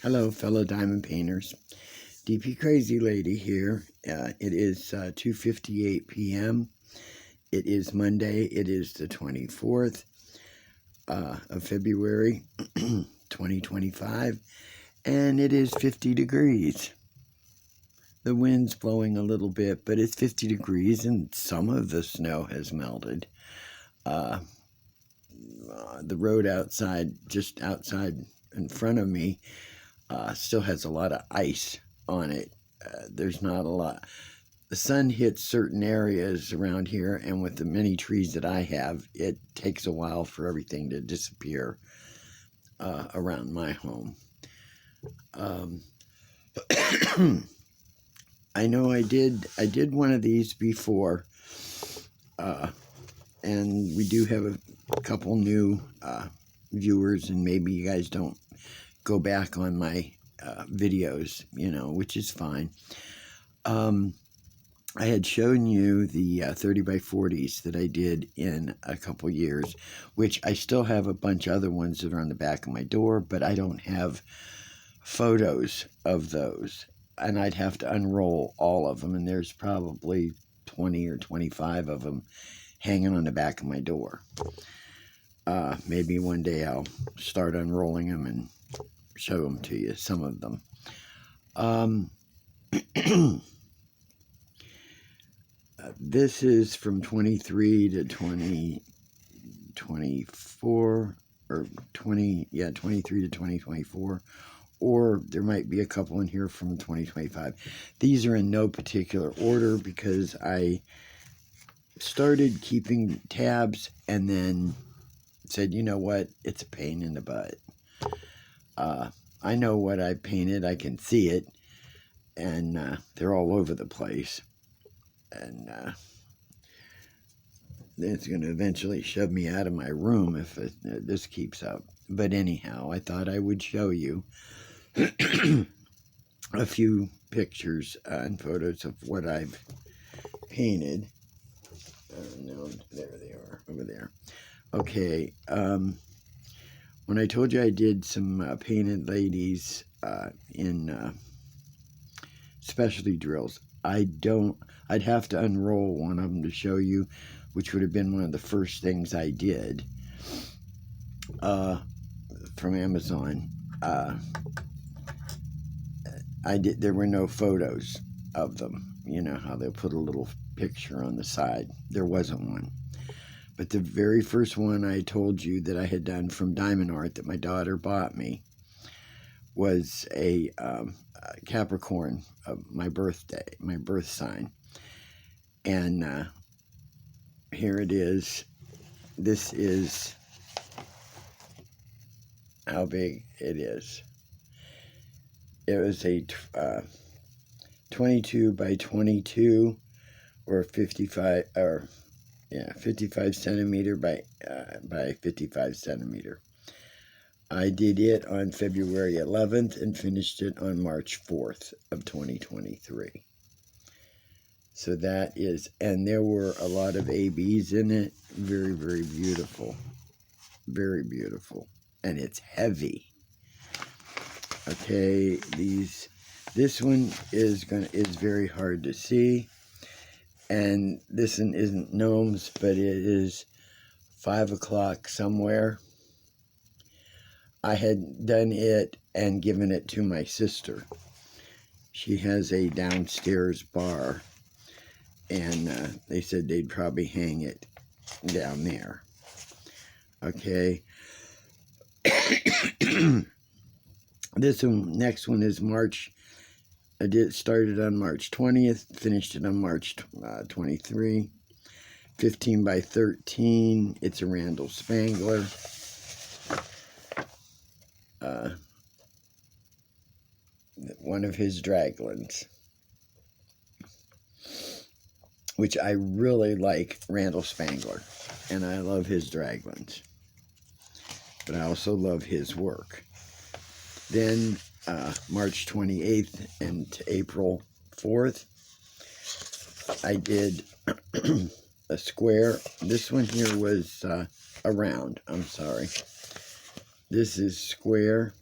Hello, fellow diamond painters. DP Crazy Lady here. It is 2:58 p.m. It is Monday. It is the 24th of February, 2025, and it is 50 degrees. The wind's blowing a little bit, but it's 50 degrees, and some of the snow has melted. The road outside, just outside in front of me, still has a lot of ice on it. There's not a lot. The sun hits certain areas around here, and with the many trees that I have, it takes a while for everything to disappear around my home. I know I did one of these before, and we do have a couple new viewers, and maybe you guys don't go back on my videos, which is fine. I had shown you the 30 by 40s that I did in a couple years, which I still have a bunch of other ones that are on the back of my door, but I don't have photos of those, and I'd have to unroll all of them, and there's probably 20 or 25 of them hanging on the back of my door. Maybe one day I'll start unrolling them and show them to you, some of them. This is from 23 to 2024, or 23 to 2024, or there might be a couple in here from 2025. These are in no particular order because I started keeping tabs and then said, you know what, it's a pain in the butt. I know what I painted, I can see it, and they're all over the place, and it's going to eventually shove me out of my room if this keeps up. But anyhow, I thought I would show you a few pictures and photos of what I've painted. No, there they are, over there. Okay, when I told you I did some painted ladies in specialty drills, I'd have to unroll one of them to show you, which would have been one of the first things I did from Amazon. There were no photos of them. You know how they'll put a little picture on the side. There wasn't one. But the very first one I told you that I had done from Diamond Art that my daughter bought me was a Capricorn of my birthday, my birth sign. And here it is. This is how big it is. It was a 22 by 22 or 55 or 55 centimeter by 55 centimeter. I did it on February 11th and finished it on March 4th of 2023. So that is, and there were a lot of ABs in it. Very, very beautiful. Very beautiful. And it's heavy. Okay, this one is very hard to see. And this one isn't gnomes, but it is 5 o'clock somewhere. I had done it and given it to my sister. She has a downstairs bar, and they said they'd probably hang it down there. Okay. Next one is March. Started on March 20th, finished it on March 23. 15 by 13. It's a Randall Spangler. One of his Draglins, which I really like Randall Spangler, and I love his Draglins, but I also love his work. Then March 28th and April 4th, I did a square. This one here was a round. I'm sorry. This is square,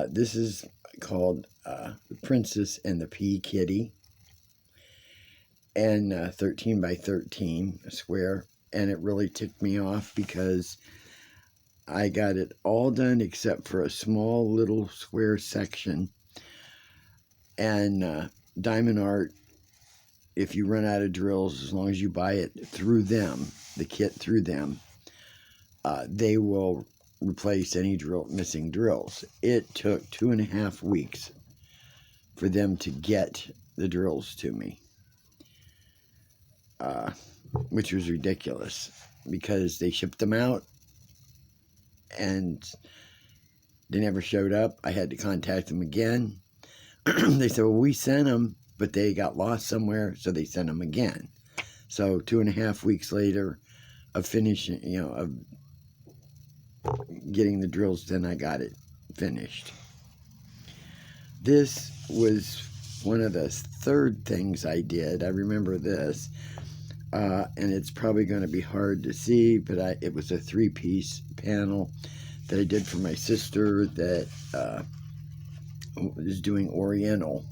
This is called The Princess and the Pea Kitty, and 13 by 13 square. And it really ticked me off because I got it all done except for a small little square section. And Diamond Art, if you run out of drills, as long as you buy it through them, the kit through them, they will replace any missing drills. It took 2.5 weeks for them to get the drills to me, which was ridiculous because they shipped them out and they never showed up. I had to contact them again. They said, well, we sent them, but they got lost somewhere, so they sent them again. So 2.5 weeks later of finishing, of getting the drills done, I got it finished. This was one of the third things I did. I remember this, and it's probably going to be hard to see, but it was a 3-piece panel that I did for my sister that is doing Oriental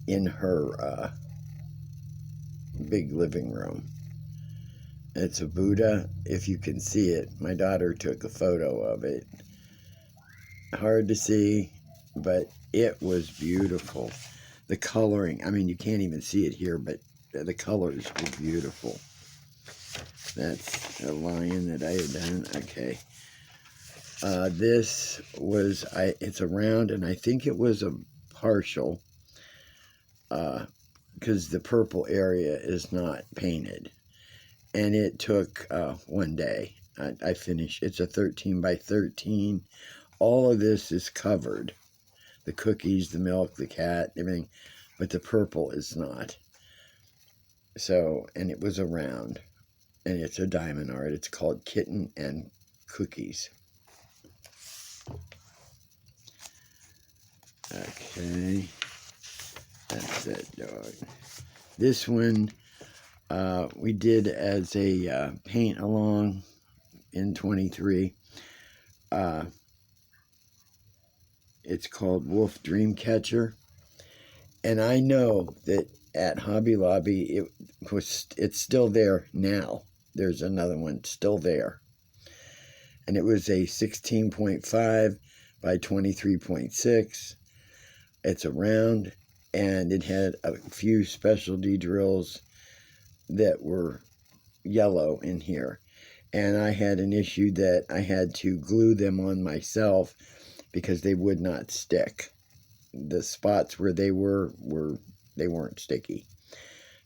in her big living room. It's a Buddha, if you can see it. My daughter took a photo of it. Hard to see, but it was beautiful. The coloring, I mean, you can't even see it here, but the colors were beautiful. That's a lion that I had done. Okay. This was, it's a round, and I think it was a partial, because the purple area is not painted. And it took 1 day. I finished. It's a 13 by 13. All of this is covered. The cookies, the milk, the cat, everything. But the purple is not. So, and it was a round. And it's a Diamond Art. It's called Kitten and Cookies. Okay. That's that dog. This one we did as a paint along in 23. It's called Wolf Dreamcatcher. And I know that at Hobby Lobby, it's still there now. There's another one still there. And it was a 16.5 by 23.6. It's a round, and it had a few specialty drills that were yellow in here. And I had an issue that I had to glue them on myself because they would not stick. The spots where they weren't sticky.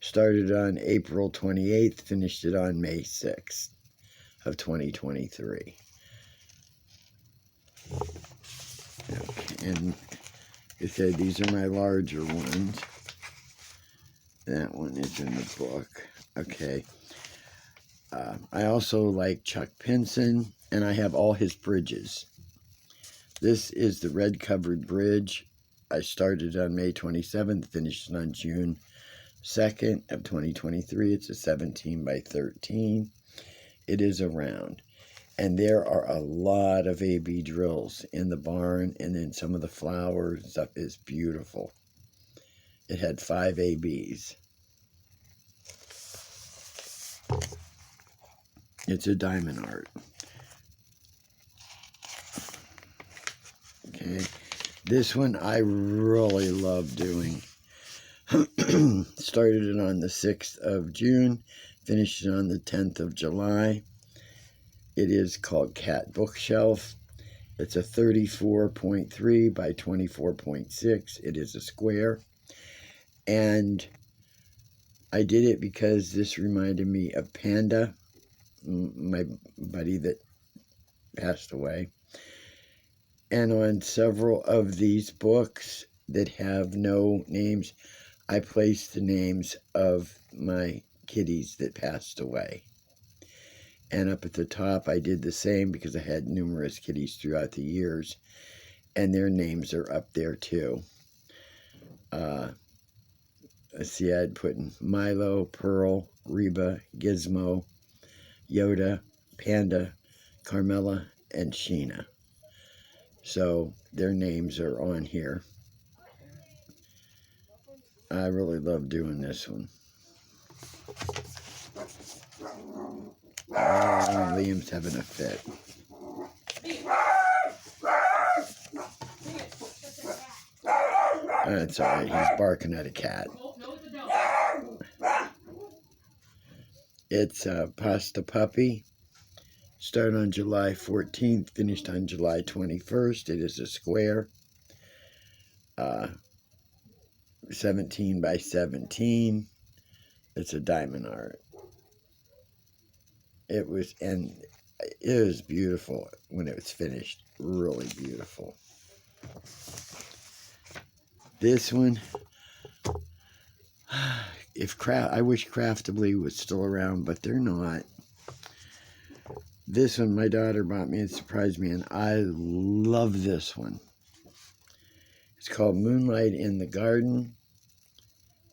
Started on April 28th, finished it on May 6th of 2023. Okay, and it said these are my larger ones. That one is in the book. Okay. I also like Chuck Pinson, and I have all his bridges. This is the red covered bridge. I started on May 27th, finished on June 2nd of 2023. It's a 17 by 13. It is a round. And there are a lot of AB drills in the barn, and then some of the flowers and stuff is beautiful. It had 5 ABs. It's a Diamond Art. Okay. This one I really love doing. Started it on the 6th of June, finished it on the 10th of July. It is called Cat Bookshelf. It's a 34.3 by 24.6. It is a square. And I did it because this reminded me of Panda, my buddy that passed away. And on several of these books that have no names, I placed the names of my kitties that passed away. And up at the top, I did the same because I had numerous kitties throughout the years. And their names are up there too. Let's see, I had put in Milo, Pearl, Reba, Gizmo, Yoda, Panda, Carmela, and Sheena. So their names are on here. I really love doing this one. Liam's having a fit. That's all right. He's barking at a cat. It's Pasta Puppy. Started on July 14th, finished on July 21st. It is a square. 17 by 17. It's a diamond art. It was beautiful when it was finished. Really beautiful. This one, I wish Craftibly was still around, but they're not. This one my daughter bought me and surprised me, and I love this one. It's called Moonlight in the Garden.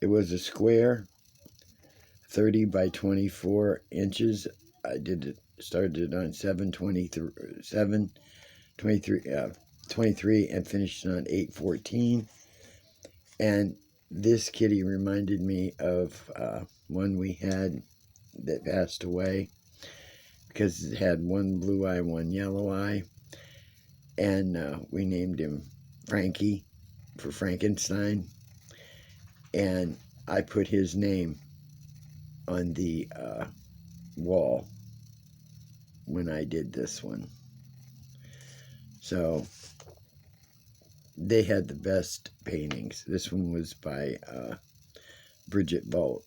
It was a square, 30 by 24 inches. I started it on 23 and finished it on 8/14. And this kitty reminded me of one we had that passed away, because it had one blue eye, one yellow eye. And we named him Frankie for Frankenstein. And I put his name on the wall when I did this one. So they had the best paintings. This one was by Bridget Voth.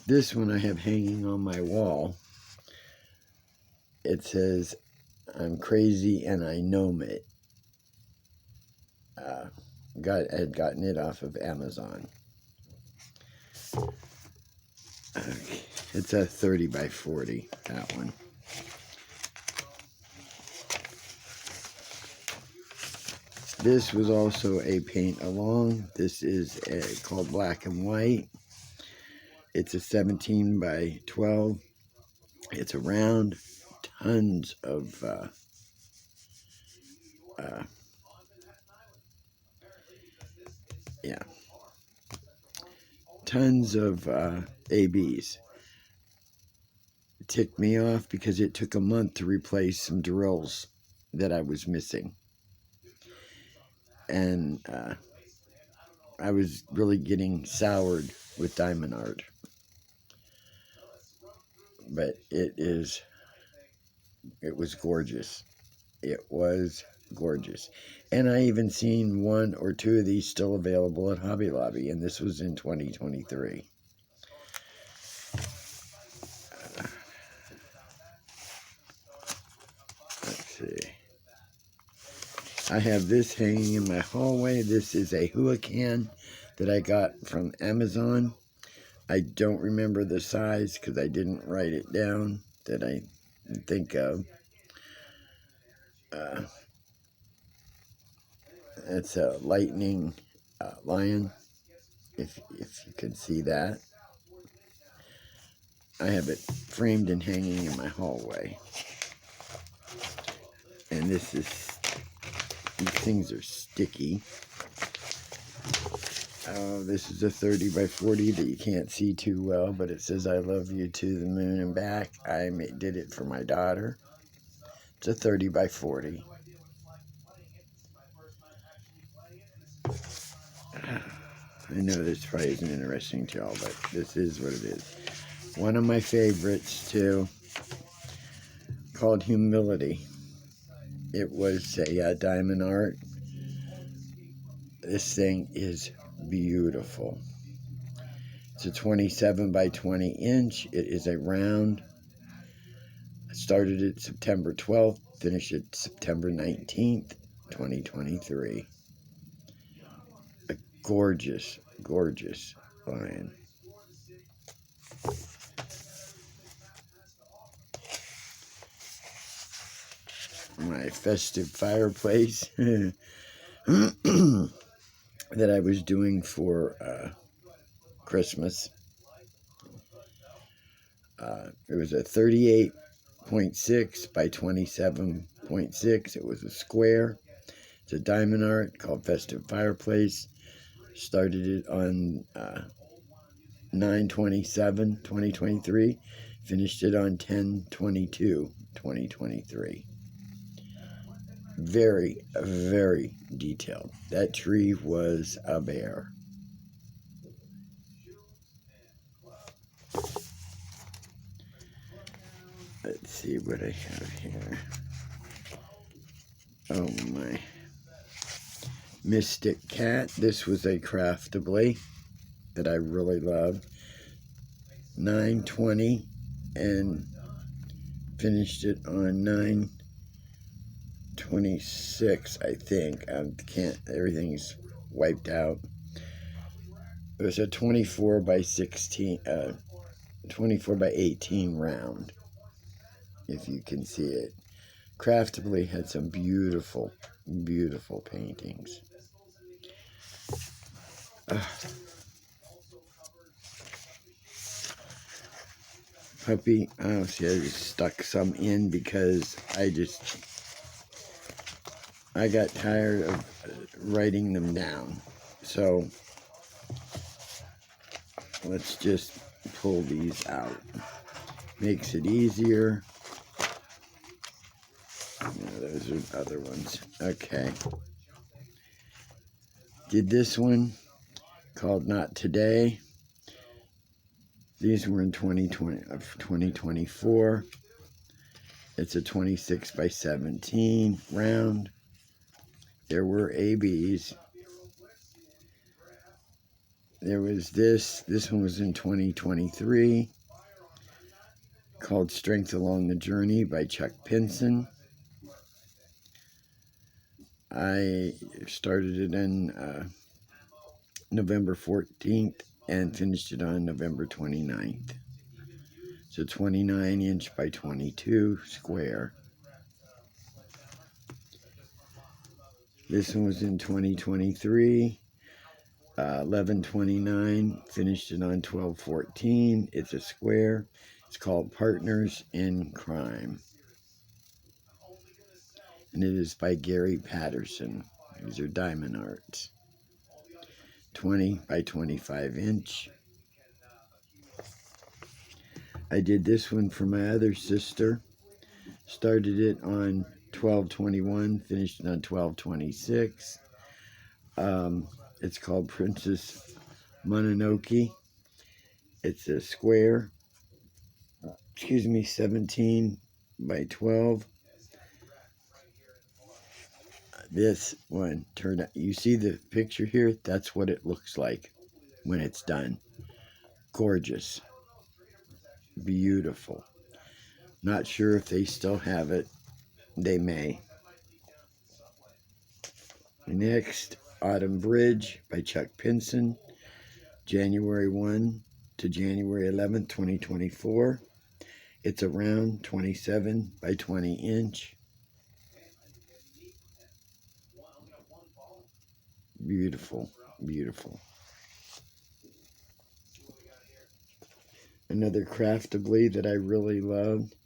This one I have hanging on my wall. It says, "I'm crazy and I know it." I had gotten it off of Amazon. Okay. It's a 30 by 40, that one. This was also a paint along. This is called Black and White. It's a 17 by 12. It's a round. Tons of tons of ABs. It ticked me off because it took a month to replace some drills that I was missing. And I was really getting soured with diamond art. But it was gorgeous. It was gorgeous. And I even seen one or two of these still available at Hobby Lobby, and this was in 2023. Let's see. I have this hanging in my hallway. This is a Huacan that I got from Amazon. I don't remember the size because I didn't write it down that I think of. It's a lightning lion, if you can see that. I have it framed and hanging in my hallway. And these things are sticky. Oh, this is a 30 by 40 that you can't see too well, but it says, "I love you to the moon and back." I did it for my daughter. It's a 30 by 40. I know this probably isn't interesting to y'all, but this is what it is. One of my favorites, too, called Humility. It was a diamond art. This thing is beautiful. It's a 27 by 20 inch. It is a round. I started it September 12th, finished it September 19th, 2023. A gorgeous, gorgeous lion. My festive fireplace that I was doing for Christmas. It was a 38 0.6 by 27.6. It was a square. It's a diamond art called Festive Fireplace. Started it on 9/27/2023. Finished it on 10/22/2023. Very, very detailed. That tree was a bear. Let's see what I have here. Oh my. Mystic Cat. This was a Craftably that I really loved. 9/20 and finished it on 9/26, I think. Everything's wiped out. It was a 24 by 16, 24 by 18 round, if you can see it. Craftably had some beautiful, beautiful paintings. Puppy, oh, see, I just stuck some in because I got tired of writing them down. So let's just pull these out. Makes it easier. No, those are other ones. Okay. Did this one called Not Today. These were in 2024. It's a 26 by 17 round. There were ABs. There was this. This one was in 2023. Called Strength Along the Journey by Chuck Pinson. I started it in November 14th and finished it on November 29th. It's a 29 inch by 22 square. This one was in 2023, 11/29, finished it on 12/14. It's a square. It's called Partners in Crime. And it is by Gary Patterson. These are diamond arts. 20 by 25 inch. I did this one for my other sister. Started it on 12/21, finished it on 12/26. It's called Princess Mononoke. It's a square. 17 by 12. This one turned out, you see the picture here? That's what it looks like when it's done. Gorgeous. Beautiful. Not sure if they still have it. They may. Next, Autumn Bridge by Chuck Pinson. January 1 to January 11th, 2024. It's a round 27 by 20 inch. Beautiful, beautiful. Another Craftably that I really loved.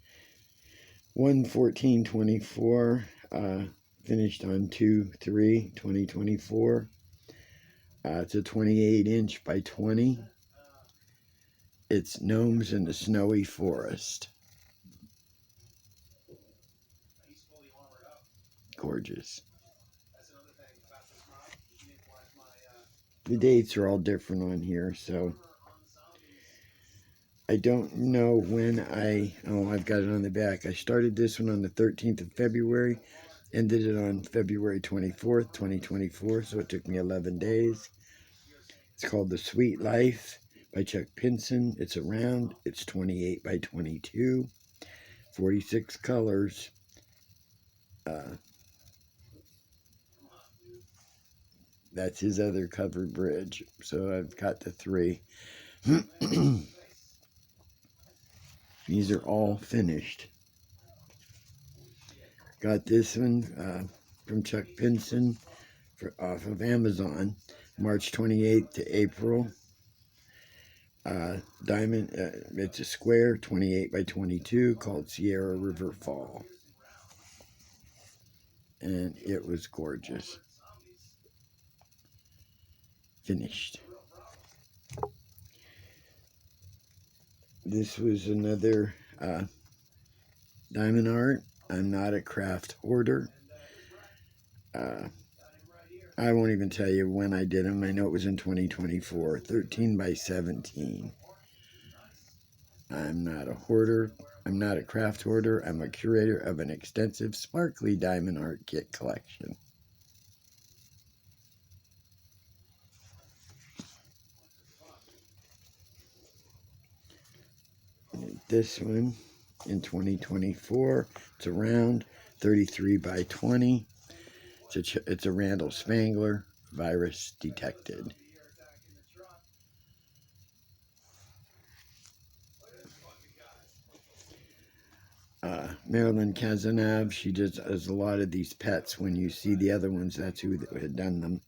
1/14/24, finished on 2/3/2024. It's a 28 inch by 20. It's Gnomes in the Snowy Forest. Gorgeous. The dates are all different on here, so I don't know when I've got it on the back. I started this one on the 13th of February, ended it on February 24th, 2024, so it took me 11 days. It's called The Sweet Life by Chuck Pinson. It's a round. It's 28 by 22, 46 colors. That's his other covered bridge. So I've got the three. These are all finished. Got this one from Chuck Pinson off of Amazon, March 28th to April. diamond. It's a square, 28 by 22, called Sierra River Fall. And it was gorgeous. Finished. This was another diamond art. I'm not a craft hoarder. I won't even tell you when I did them. I know it was in 2024, 13 by 17. I'm not a hoarder. I'm not a craft hoarder. I'm a curator of an extensive sparkly diamond art kit collection. This one in 2024, it's a round 33 by 20. It's a Randall Spangler, virus detected. Marilyn Kazanov, she does a lot of these pets. When you see the other ones, that's who had done them.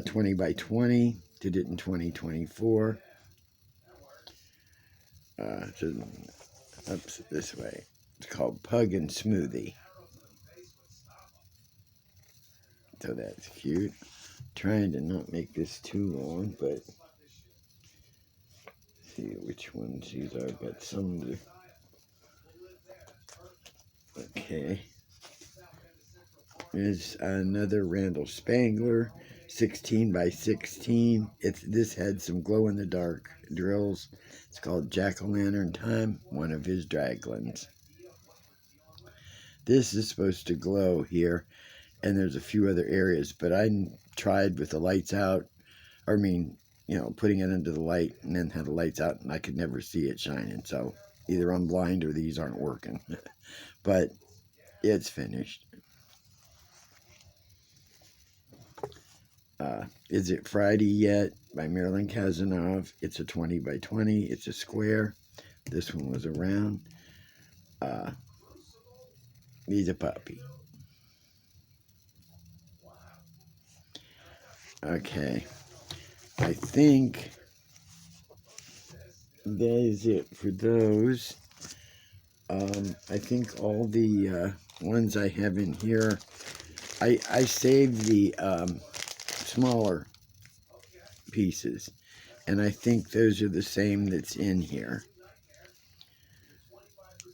20 by 20, did it in 2024. So, oops, this way. It's called Pug and Smoothie. So that's cute. Trying to not make this too long, but see which ones these are. I've got some. Okay. There's another Randall Spangler, 16 by 16. This had some glow-in-the-dark drills. It's called Jack-o'-lantern Time, one of his draglins. This is supposed to glow here, and there's a few other areas, but I tried with the lights out, putting it under the light and then had the lights out, and I could never see it shining. So either I'm blind or these aren't working. But it's finished. Is It Friday Yet by Marilyn Kazanov. It's a 20 by 20. It's a square. This one was a round. He's a puppy. Okay. I think that is it for those. I think all the ones I have in here, I saved the smaller pieces, and I think those are the same that's in here.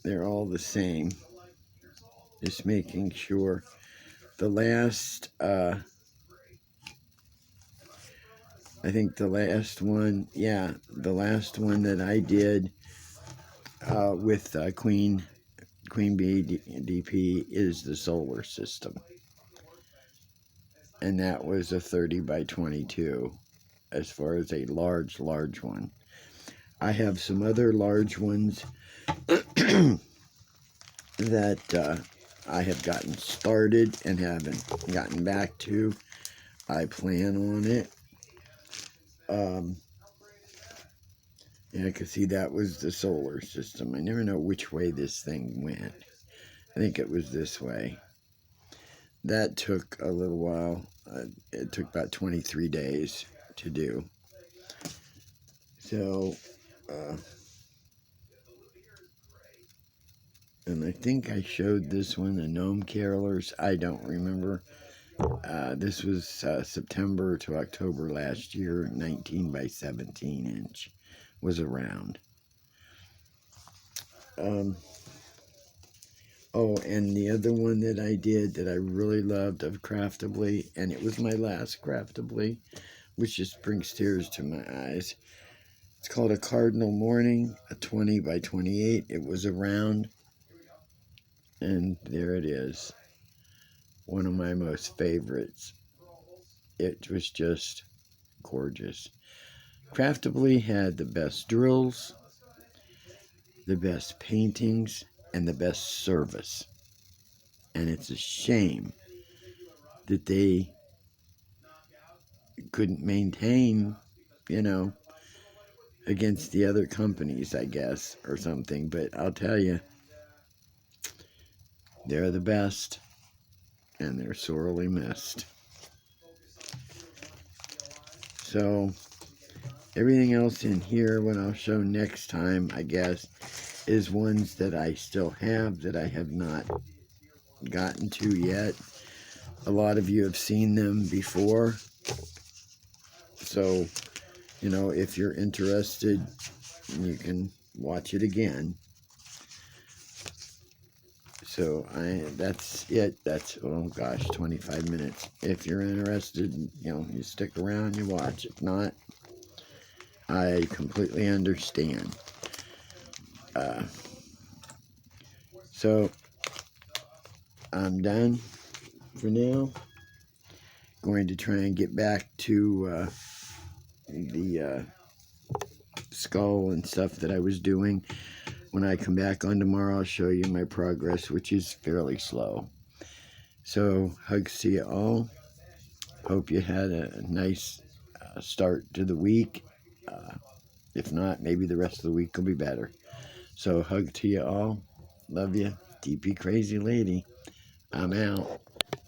They're all the same. Just making sure. The last, I think the last one, the last one that I did with Queen Bee DP is the solar system. And that was a 30 by 22 as far as a large one. I have some other large ones that I have gotten started and haven't gotten back to. I plan on it. I could see that was the solar system. I never know which way this thing went. I think it was this way. That took a little while. It took about 23 days to do. So, and I think I showed this one, the Gnome Carolers. I don't remember. This was September to October last year, 19 by 17 inch. Was around. Oh, and the other one that I did that I really loved of Craftably, and it was my last Craftably, which just brings tears to my eyes. It's called a Cardinal Morning, a 20 by 28. It was a round, and there it is. One of my most favorites. It was just gorgeous. Craftably had the best drills, the best paintings, and the best service. And it's a shame that they couldn't maintain, against the other companies, I guess, or something. But I'll tell you, they're the best, and they're sorely missed. So, Everything else in here, what I'll show next time, I guess, is ones that I still have that I have not gotten to yet. A lot of you have seen them before. So, you know, if you're interested, you can watch it again. So that's it. That's, oh gosh, 25 minutes. If you're interested, you know, you stick around, you watch. If not, I completely understand. So I'm done for now. Going to try and get back to the skull and stuff that I was doing. When I come back on tomorrow, I'll show you my progress, which is fairly slow. So, hugs to you all. Hope you had a nice start to the week. If not, maybe the rest of the week will be better. So, hug to you all. Love you. DP Crazy Lady. I'm out.